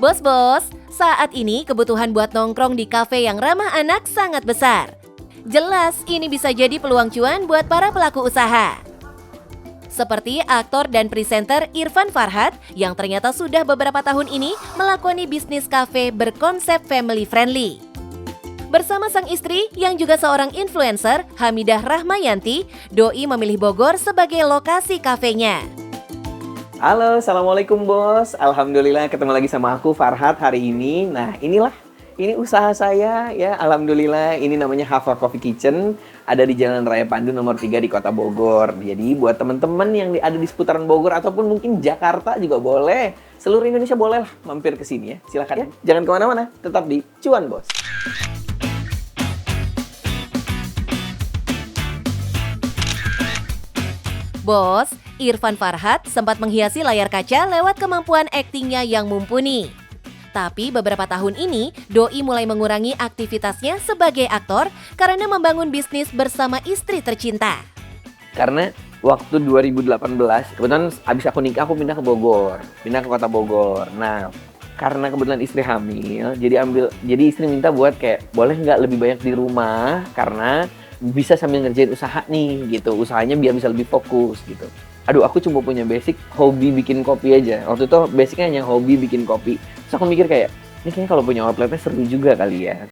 Bos-bos, saat ini kebutuhan buat nongkrong di kafe yang ramah anak sangat besar. Jelas ini bisa jadi peluang cuan buat para pelaku usaha. Seperti aktor dan presenter Irfan Farhat yang ternyata sudah beberapa tahun ini melakoni bisnis kafe berkonsep family friendly. Bersama sang istri yang juga seorang influencer, Hamidah Rahmayanti, Doi memilih Bogor sebagai lokasi kafenya. Halo, Assalamualaikum bos. Alhamdulillah ketemu lagi sama aku Farhat hari ini. Nah ini usaha saya ya. Alhamdulillah ini namanya Hafa Coffee Kitchen. Ada di Jalan Raya Pandu nomor 3 di Kota Bogor. Jadi buat teman-teman yang ada di seputaran Bogor ataupun mungkin Jakarta juga boleh. Seluruh Indonesia boleh lah mampir ke sini ya. Silakan ya. Jangan kemana-mana, tetap di Cuan Bos. Bos, Irfan Farhat sempat menghiasi layar kaca lewat kemampuan aktingnya yang mumpuni. Tapi beberapa tahun ini, Doi mulai mengurangi aktivitasnya sebagai aktor karena membangun bisnis bersama istri tercinta. Karena waktu 2018, kebetulan abis aku nikah, aku pindah ke Bogor. Pindah ke Kota Bogor. Nah, karena kebetulan istri hamil, jadi istri minta buat kayak, boleh nggak lebih banyak di rumah, karena bisa sambil ngerjain usaha nih gitu, usahanya biar bisa lebih fokus gitu. Aduh, aku cuma punya basic hobi bikin kopi aja. Waktu itu basicnya hanya hobi bikin kopi. Terus aku mikir kayak, ini kayaknya kalau punya outletnya seru juga kali ya.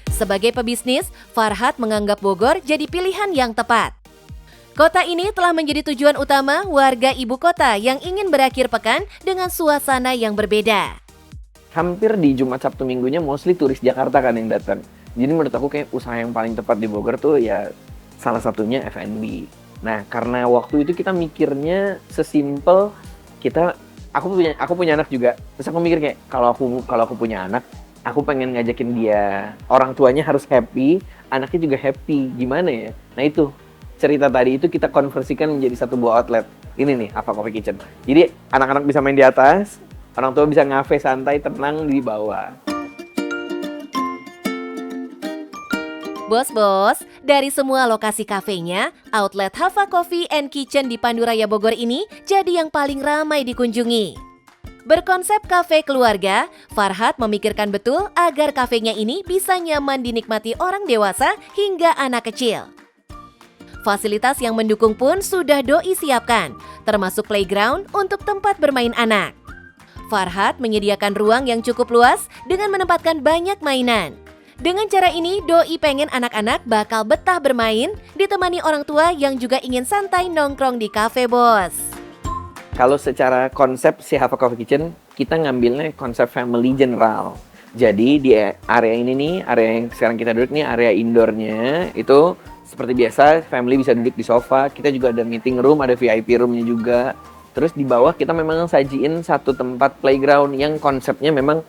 Sebagai pebisnis, Farhat menganggap Bogor jadi pilihan yang tepat. Kota ini telah menjadi tujuan utama warga ibu kota yang ingin berakhir pekan dengan suasana yang berbeda. Hampir di Jumat Sabtu Minggunya mostly turis Jakarta kan yang datang. Jadi menurut aku kayak usaha yang paling tepat di Bogor tuh ya salah satunya F&B. Nah, karena waktu itu kita mikirnya sesimpel aku punya anak juga. Terus aku mikir kayak kalau aku punya anak, aku pengen ngajakin dia, orang tuanya harus happy, anaknya juga happy. Gimana ya? Nah, itu cerita tadi itu kita konversikan menjadi satu buah outlet. Ini nih, Hafa Coffee Kitchen. Jadi anak-anak bisa main di atas, orang tua bisa ngafe santai tenang di bawah. Bos-bos, dari semua lokasi kafenya, outlet Hafa Coffee and Kitchen di Panduraya Bogor ini jadi yang paling ramai dikunjungi. Berkonsep kafe keluarga, Farhat memikirkan betul agar kafenya ini bisa nyaman dinikmati orang dewasa hingga anak kecil. Fasilitas yang mendukung pun sudah Doi siapkan, termasuk playground untuk tempat bermain anak. Farhat menyediakan ruang yang cukup luas dengan menempatkan banyak mainan. Dengan cara ini, Doi pengen anak-anak bakal betah bermain, ditemani orang tua yang juga ingin santai nongkrong di kafe, bos. Kalau secara konsep si Hafa Coffee Kitchen, kita ngambilnya konsep family general. Jadi di area ini nih, area yang sekarang kita duduk nih, area indoornya itu seperti biasa, family bisa duduk di sofa. Kita juga ada meeting room, ada VIP roomnya juga. Terus di bawah kita memang sajiin satu tempat playground yang konsepnya memang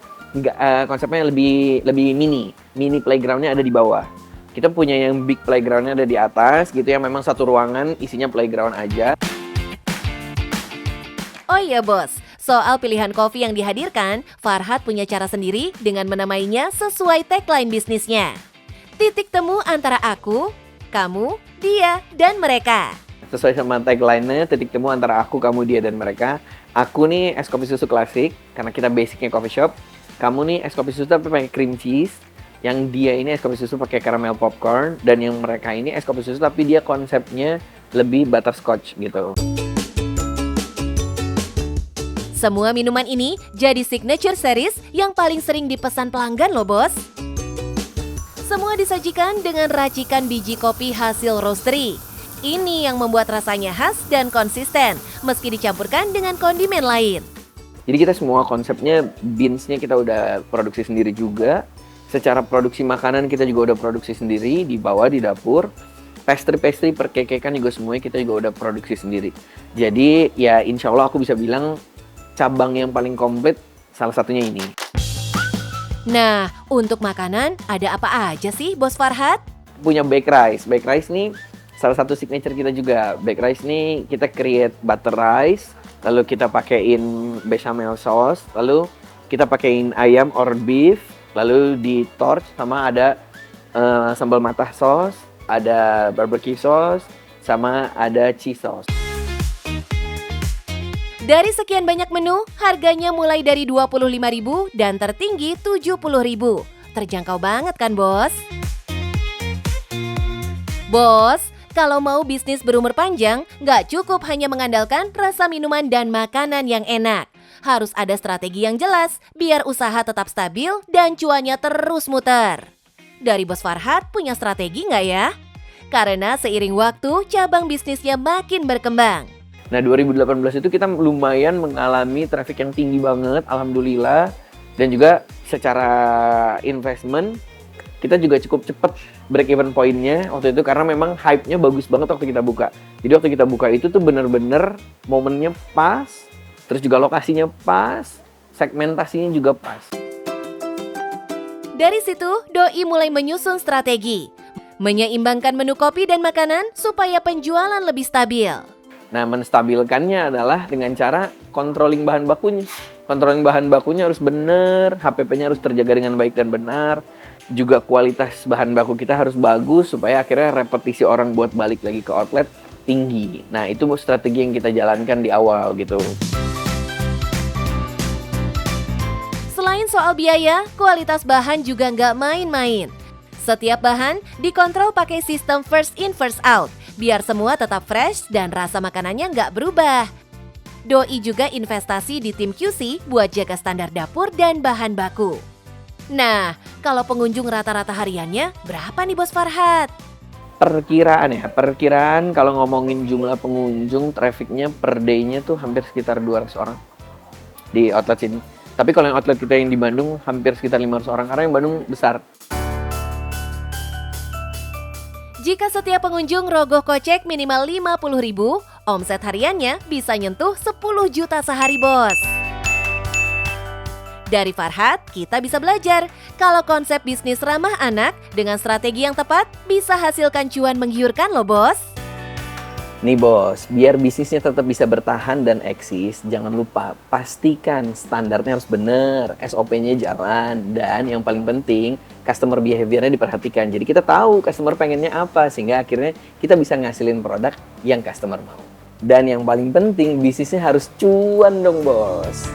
konsepnya lebih mini playgroundnya ada di bawah. Kita punya yang big playgroundnya ada di atas gitu ya, memang satu ruangan isinya playground aja. Oh iya bos, soal pilihan kopi yang dihadirkan, Farhat punya cara sendiri dengan menamainya sesuai tagline bisnisnya. Titik temu antara aku, kamu, dia, dan mereka. Sesuai sama tagline-nya, titik temu antara aku, kamu, dia, dan mereka. Aku nih es kopi susu klasik, karena kita basicnya coffee shop. Kamu nih es kopi susu tapi pakai cream cheese. Yang dia ini es kopi susu pakai caramel popcorn. Dan yang mereka ini es kopi susu tapi dia konsepnya lebih butterscotch gitu. Semua minuman ini jadi signature series yang paling sering dipesan pelanggan loh bos. Semua disajikan dengan racikan biji kopi hasil roastery. Ini yang membuat rasanya khas dan konsisten meski dicampurkan dengan kondimen lain. Jadi kita semua konsepnya, beans-nya kita udah produksi sendiri juga. Secara produksi makanan kita juga udah produksi sendiri di bawah di dapur. Pastry perkekekan juga semuanya kita juga udah produksi sendiri. Jadi ya insya Allah aku bisa bilang cabang yang paling komplit salah satunya ini. Nah, untuk makanan ada apa aja sih Bos Farhat? Punya baked rice. Baked rice nih salah satu signature kita juga. Baked rice nih kita create butter rice. Lalu kita pakein bechamel sauce, lalu kita pakein ayam or beef, lalu di torch sama ada sambal matah sauce, ada barbecue sauce, sama ada cheese sauce. Dari sekian banyak menu, harganya mulai dari Rp25.000 dan tertinggi Rp70.000. Terjangkau banget kan, Bos? Bos, kalau mau bisnis berumur panjang, nggak cukup hanya mengandalkan rasa minuman dan makanan yang enak. Harus ada strategi yang jelas biar usaha tetap stabil dan cuannya terus muter. Dari Bos Farhat punya strategi nggak ya? Karena seiring waktu, cabang bisnisnya makin berkembang. Nah 2018 itu kita lumayan mengalami traffic yang tinggi banget, alhamdulillah. Dan juga secara investment, kita juga cukup cepet break even point-nya waktu itu karena memang hype-nya bagus banget waktu kita buka. Jadi waktu kita buka itu tuh bener-bener momennya pas, terus juga lokasinya pas, segmentasinya juga pas. Dari situ, Doi mulai menyusun strategi, menyeimbangkan menu kopi dan makanan supaya penjualan lebih stabil. Nah, menstabilkannya adalah dengan cara controlling bahan bakunya. Controlling bahan bakunya harus benar, HPP-nya harus terjaga dengan baik dan benar. Juga kualitas bahan baku kita harus bagus supaya akhirnya repetisi orang buat balik lagi ke outlet tinggi. Nah, itu strategi yang kita jalankan di awal gitu. Selain soal biaya, kualitas bahan juga nggak main-main. Setiap bahan dikontrol pakai sistem first in first out, biar semua tetap fresh dan rasa makanannya nggak berubah. Doi juga investasi di tim QC buat jaga standar dapur dan bahan baku. Nah, kalau pengunjung rata-rata hariannya berapa nih Bos Farhat? Perkiraan kalau ngomongin jumlah pengunjung, trafficnya per day-nya tuh hampir sekitar 200 orang di outlet sini. Tapi kalau yang outlet kita yang di Bandung hampir sekitar 500 orang karena yang Bandung besar. Jika setiap pengunjung rogoh kocek minimal Rp50.000, omset hariannya bisa nyentuh 10 juta sehari, Bos. Dari Farhat, kita bisa belajar kalau konsep bisnis ramah anak dengan strategi yang tepat bisa hasilkan cuan menggiurkan loh, Bos. Nih bos, biar bisnisnya tetap bisa bertahan dan eksis, jangan lupa pastikan standarnya harus bener, SOP-nya jalan, dan yang paling penting customer behavior-nya diperhatikan. Jadi kita tahu customer pengennya apa, sehingga akhirnya kita bisa ngasilin produk yang customer mau. Dan yang paling penting, bisnisnya harus cuan dong bos.